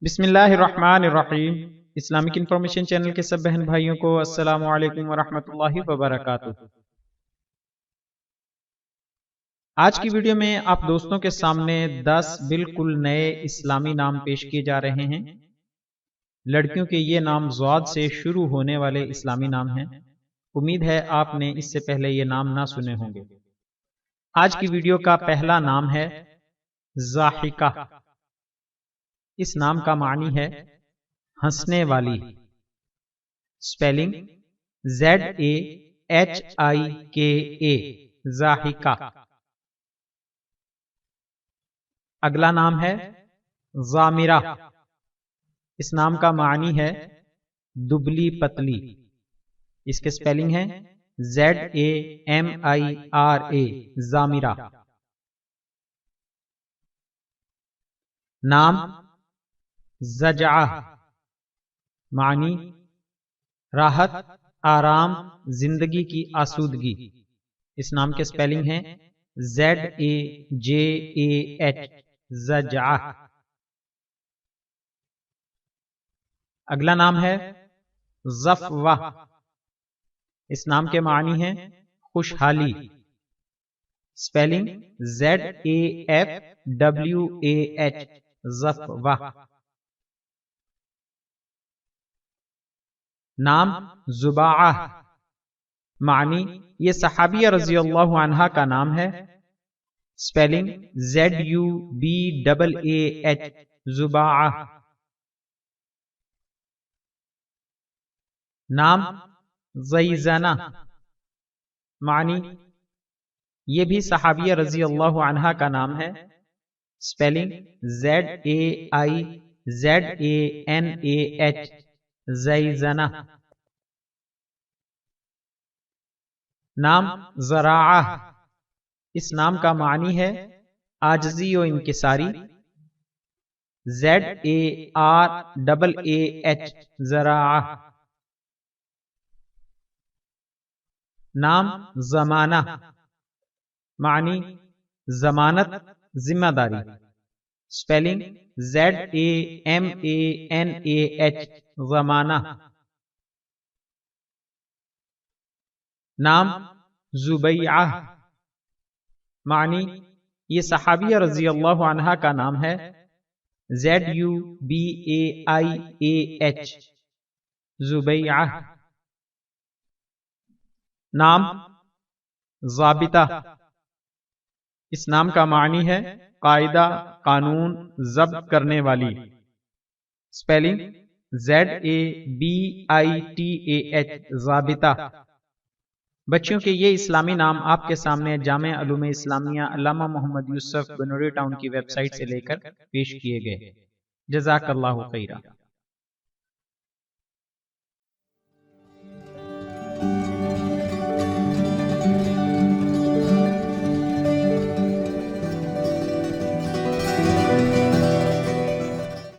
بسم اللہ الرحمن الرحیم۔ اسلامک انفارمیشن چینل کے سب بہن بھائیوں کو السلام علیکم ورحمۃ اللہ وبرکاتہ۔ آج کی ویڈیو میں آپ دوستوں کے سامنے 10 بالکل نئے اسلامی نام پیش کیے جا رہے ہیں۔ لڑکیوں کے یہ نام ضاد سے شروع ہونے والے اسلامی نام ہیں۔ امید ہے آپ نے اس سے پہلے یہ نام نہ سنے ہوں گے۔ آج کی ویڈیو کا پہلا نام ہے ضاحکہ۔ اس نام کا معنی ہے ہنسنے والی۔ Spelling ZAHIKA، ضاحکہ۔ اگلا نام ہے ضامرہ۔ اس نام کا معنی ہے دبلی پتلی۔ اس کے سپیلنگ ہے ZAMIRA، ضامرہ۔ نام ضجعہ، معنی راحت، آرام، زندگی کی آسودگی۔ اس نام کے سپیلنگ ہے ZAJAH، ضجعہ۔ اگلا نام ہے ضفوہ۔ اس نام کے معنی ہے خوشحالی۔ Spelling ZAFWAH، ضفوہ۔ نام زباعہ، معنی یہ صحابیہ رضی اللہ عنہا کا نام ہے۔ Spelling ZUBAAH، زباعہ۔ نام زیزنہ، معنی یہ بھی صحابیہ رضی اللہ عنہا کا نام ہے۔ Spelling ZAIZANAH، زیزنہ۔ نام ذراعہ۔ اس نام کا معنی ہے عاجزی و انکساری۔ ZARAAH، ذراعہ۔ نام ضمانہ، معنی ضمانت، ذمہ داری۔ Spelling ZAMANAH، ضمانہ۔ نام زبیعہ، معنی یہ صحابیہ رضی اللہ عنہا کا نام ہے۔ ZUBAIAH، زبیعہ۔ نام ضابطہ۔ اس نام کا معنی ہے قاعدہ، قانون، ضبط کرنے والی۔ سپیلنگ ZABITAH، ضابطہ۔ بچوں کے یہ اسلامی نام آپ کے سامنے جامعہ علوم اسلامیہ علامہ محمد یوسف بنوری ٹاؤن کی ویب سائٹ سے لے کر پیش کیے گئے۔ جزاک اللہ خیرہ۔